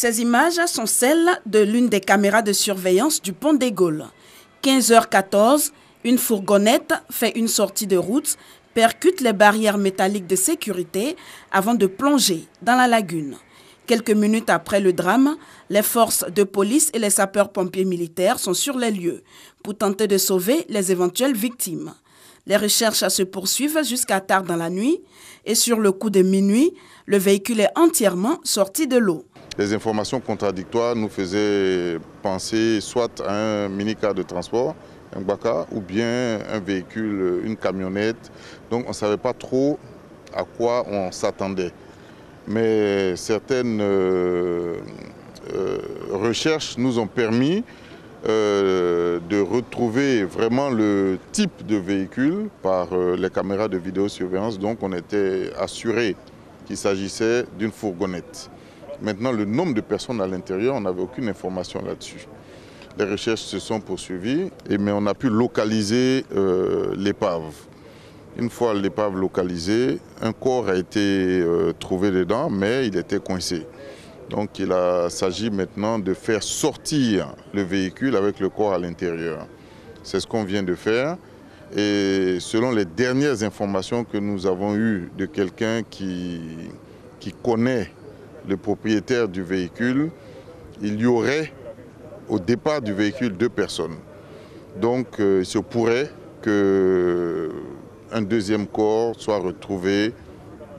Ces images sont celles de l'une des caméras de surveillance du pont des Gaules. 15h14, une fourgonnette fait une sortie de route, percute les barrières métalliques de sécurité avant de plonger dans la lagune. Quelques minutes après le drame, les forces de police et les sapeurs-pompiers militaires sont sur les lieux pour tenter de sauver les éventuelles victimes. Les recherches se poursuivent jusqu'à tard dans la nuit et sur le coup de minuit, le véhicule est entièrement sorti de l'eau. Les informations contradictoires nous faisaient penser soit à un mini-car de transport, un baka, ou bien un véhicule, une camionnette. Donc on ne savait pas trop à quoi on s'attendait. Mais certaines recherches nous ont permis de retrouver vraiment le type de véhicule par les caméras de vidéosurveillance. Donc on était assuré qu'il s'agissait d'une fourgonnette. Maintenant, le nombre de personnes à l'intérieur, on n'avait aucune information là-dessus. Les recherches se sont poursuivies, mais on a pu localiser l'épave. Une fois l'épave localisée, un corps a été trouvé dedans, mais il était coincé. Donc il s'agit maintenant de faire sortir le véhicule avec le corps à l'intérieur. C'est ce qu'on vient de faire. Et selon les dernières informations que nous avons eues de quelqu'un qui connaît le propriétaire du véhicule, il y aurait au départ du véhicule 2 personnes. Donc il se pourrait qu'un deuxième corps soit retrouvé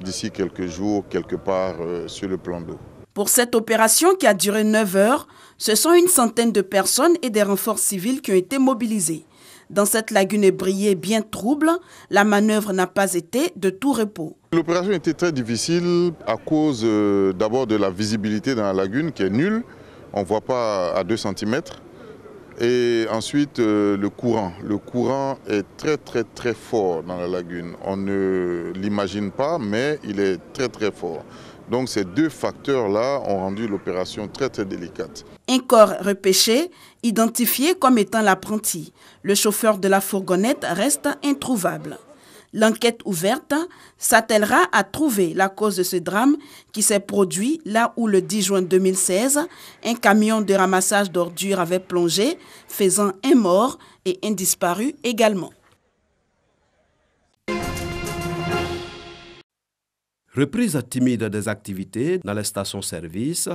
d'ici quelques jours, quelque part sur le plan d'eau. Pour cette opération qui a duré 9 heures, ce sont une centaine de personnes et des renforts civils qui ont été mobilisés. Dans cette lagune ébriée bien trouble, la manœuvre n'a pas été de tout repos. L'opération était très difficile à cause d'abord de la visibilité dans la lagune qui est nulle. On ne voit pas à 2 cm. Et ensuite le courant. Le courant est très fort dans la lagune. On ne l'imagine pas, mais il est très fort. Donc ces 2 facteurs-là ont rendu l'opération très délicate. Un corps repêché, identifié comme étant l'apprenti. Le chauffeur de la fourgonnette reste introuvable. L'enquête ouverte s'attellera à trouver la cause de ce drame qui s'est produit là où le 10 juin 2016, un camion de ramassage d'ordures avait plongé, faisant un mort et un disparu également. Reprise timide des activités dans les stations-service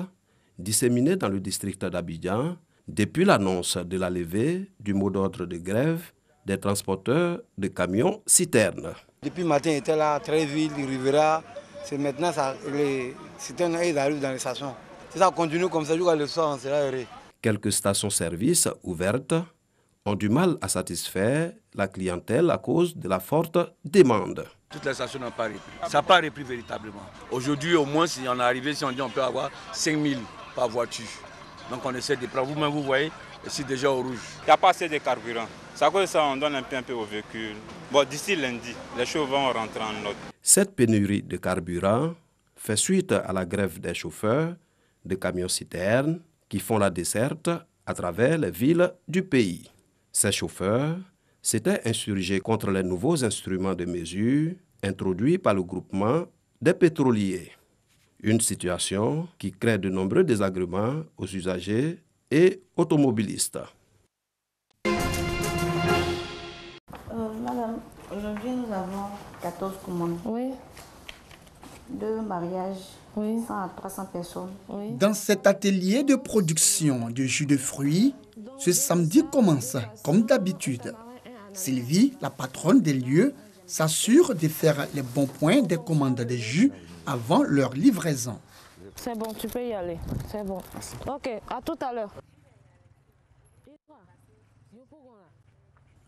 disséminées dans le district d'Abidjan depuis l'annonce de la levée du mot d'ordre de grève des transporteurs de camions citernes. Depuis le matin, il était là, très vite, il Rivera. C'est maintenant ça, les citernes arrivent dans les stations. Si ça continue comme ça, jusqu'à le soir, on sera heureux. Quelques stations-service ouvertes ont du mal à satisfaire la clientèle à cause de la forte demande. Toutes les stations n'ont pas repris. Ça n'a pas repris véritablement. Aujourd'hui, au moins, si on est arrivé, si on dit on peut avoir 5000 par voiture. Donc on essaie de prendre. Vous-même, vous voyez, ici déjà au rouge. Il n'y a pas assez de carburant. C'est à cause de ça on donne un peu au véhicule. Bon, d'ici lundi, les choses vont rentrer en ordre. Cette pénurie de carburant fait suite à la grève des chauffeurs de camions-citernes qui font la desserte à travers les villes du pays. Ces chauffeurs s'étaient insurgés contre les nouveaux instruments de mesure introduits par le groupement des pétroliers. Une situation qui crée de nombreux désagréments aux usagers et automobilistes. Madame, aujourd'hui nous avons 14 commandes. Oui. 2 mariages, oui. 100 à 300 personnes. Oui. Dans cet atelier de production de jus de fruits, ce samedi commence comme d'habitude. Sylvie, la patronne des lieux, s'assure de faire les bons points des commandes de jus avant leur livraison. C'est bon, tu peux y aller. C'est bon. Merci. Ok, à tout à l'heure.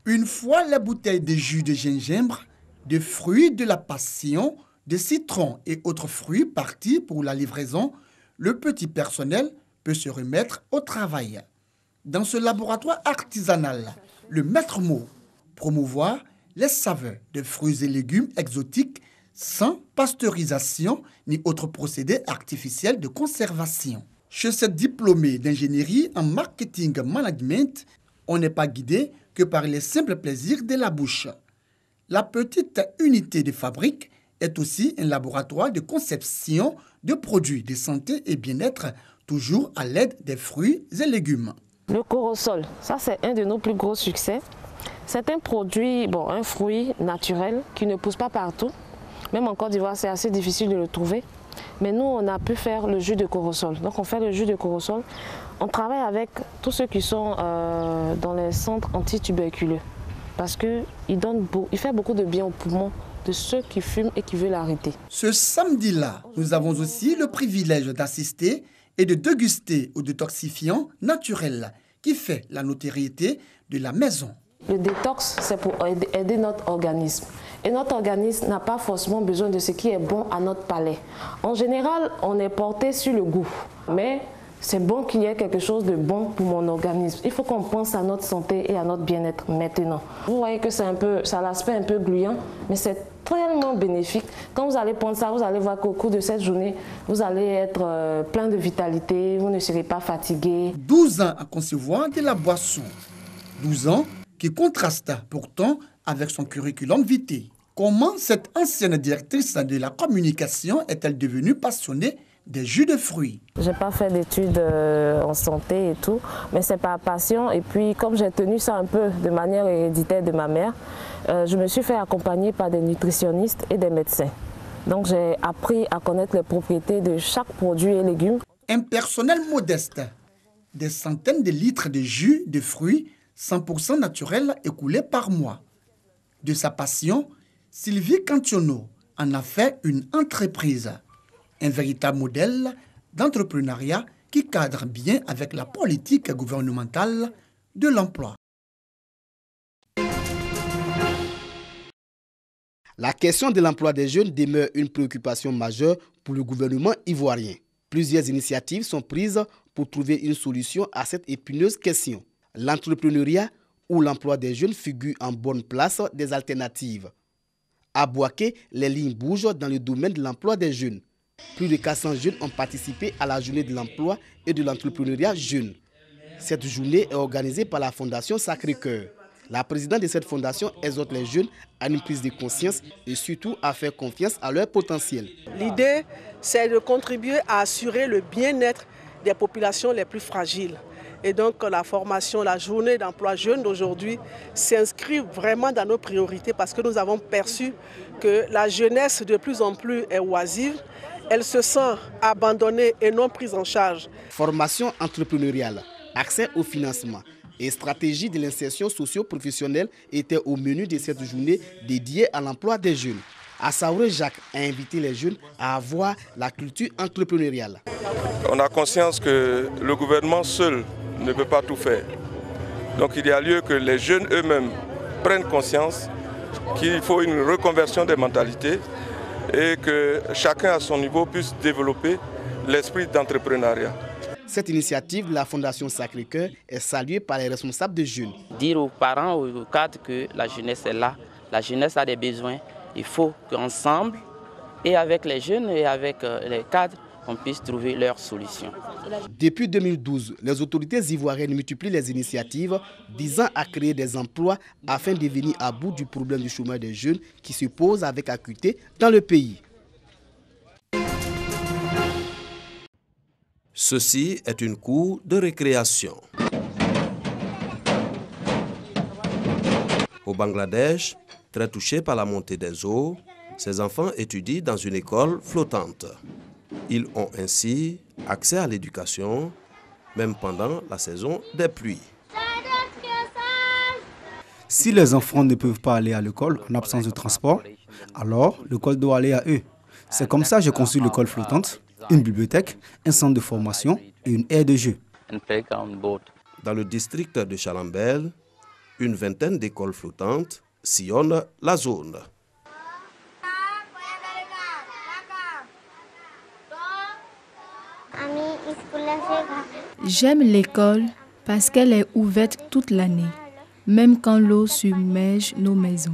Une fois les bouteilles de jus de gingembre, de fruits de la passion, de citron et autres fruits partis pour la livraison, le petit personnel peut se remettre au travail. Dans ce laboratoire artisanal, le maître mot, promouvoir les saveurs de fruits et légumes exotiques sans pasteurisation ni autres procédés artificiels de conservation. Chez cette diplômée d'ingénierie en marketing management, on n'est pas guidé que par les simples plaisirs de la bouche. La petite unité de fabrique est aussi un laboratoire de conception de produits de santé et bien-être toujours à l'aide des fruits et légumes. Le corosol, ça c'est un de nos plus gros succès. C'est un produit, un fruit naturel qui ne pousse pas partout. Même en Côte d'Ivoire, c'est assez difficile de le trouver. Mais nous, on a pu faire le jus de corosol. Donc on fait le jus de corosol. On travaille avec tous ceux qui sont dans les centres antituberculeux. Parce qu'il fait beaucoup de bien aux poumons de ceux qui fument et qui veulent arrêter. Ce samedi-là, nous avons aussi le privilège d'assister et de déguster au détoxifiant naturel qui fait la notoriété de la maison. Le détox, c'est pour aider notre organisme. Et notre organisme n'a pas forcément besoin de ce qui est bon à notre palais. En général, on est porté sur le goût. Mais c'est bon qu'il y ait quelque chose de bon pour mon organisme. Il faut qu'on pense à notre santé et à notre bien-être maintenant. Vous voyez que ça a l'aspect un peu gluant, mais c'est tellement bénéfique. Quand vous allez prendre ça, vous allez voir qu'au cours de cette journée, vous allez être plein de vitalité, vous ne serez pas fatigué. 12 ans à concevoir de la boisson. 12 ans qui contraste pourtant avec son curriculum vitae. Comment cette ancienne directrice de la communication est-elle devenue passionnée des jus de fruits? Je n'ai pas fait d'études en santé et tout, mais c'est par passion. Et puis, comme j'ai tenu ça un peu de manière héréditaire de ma mère, je me suis fait accompagner par des nutritionnistes et des médecins. Donc, j'ai appris à connaître les propriétés de chaque produit et légumes. Un personnel modeste, des centaines de litres de jus de fruits 100% naturels écoulés par mois. De sa passion, Sylvie Cantiono en a fait une entreprise. Un véritable modèle d'entrepreneuriat qui cadre bien avec la politique gouvernementale de l'emploi. La question de l'emploi des jeunes demeure une préoccupation majeure pour le gouvernement ivoirien. Plusieurs initiatives sont prises pour trouver une solution à cette épineuse question. L'entrepreneuriat ou l'emploi des jeunes figure en bonne place des alternatives. À Bouaké, les lignes bougent dans le domaine de l'emploi des jeunes. Plus de 400 jeunes ont participé à la journée de l'emploi et de l'entrepreneuriat jeune. Cette journée est organisée par la Fondation Sacré-Cœur. La présidente de cette fondation exhorte les jeunes à une prise de conscience et surtout à faire confiance à leur potentiel. L'idée, c'est de contribuer à assurer le bien-être des populations les plus fragiles. Et donc la formation, la journée d'emploi jeune d'aujourd'hui s'inscrit vraiment dans nos priorités parce que nous avons perçu que la jeunesse de plus en plus est oisive, elle se sent abandonnée et non prise en charge. Formation entrepreneuriale, accès au financement et stratégie de l'insertion socio-professionnelle étaient au menu de cette journée dédiée à l'emploi des jeunes. Assaouré Jacques a invité les jeunes à avoir la culture entrepreneuriale. On a conscience que le gouvernement seul ne peut pas tout faire. Donc il y a lieu que les jeunes eux-mêmes prennent conscience qu'il faut une reconversion des mentalités et que chacun à son niveau puisse développer l'esprit d'entrepreneuriat. Cette initiative de la Fondation Sacré-Cœur est saluée par les responsables de jeunes. Dire aux parents, aux cadres que la jeunesse est là, la jeunesse a des besoins. Il faut qu'ensemble, et avec les jeunes et avec les cadres, on puisse trouver leurs solutions. Depuis 2012, les autorités ivoiriennes multiplient les initiatives visant à créer des emplois afin de venir à bout du problème du chômage des jeunes qui se pose avec acuité dans le pays. Ceci est une cour de récréation. Au Bangladesh, très touché par la montée des eaux, ces enfants étudient dans une école flottante. Ils ont ainsi accès à l'éducation, même pendant la saison des pluies. Si les enfants ne peuvent pas aller à l'école en absence de transport, alors l'école doit aller à eux. C'est comme ça que j'ai conçu l'école flottante, une bibliothèque, un centre de formation et une aire de jeu. Dans le district de Chalambel, une vingtaine d'écoles flottantes sillonnent la zone. J'aime l'école parce qu'elle est ouverte toute l'année, même quand l'eau submerge nos maisons.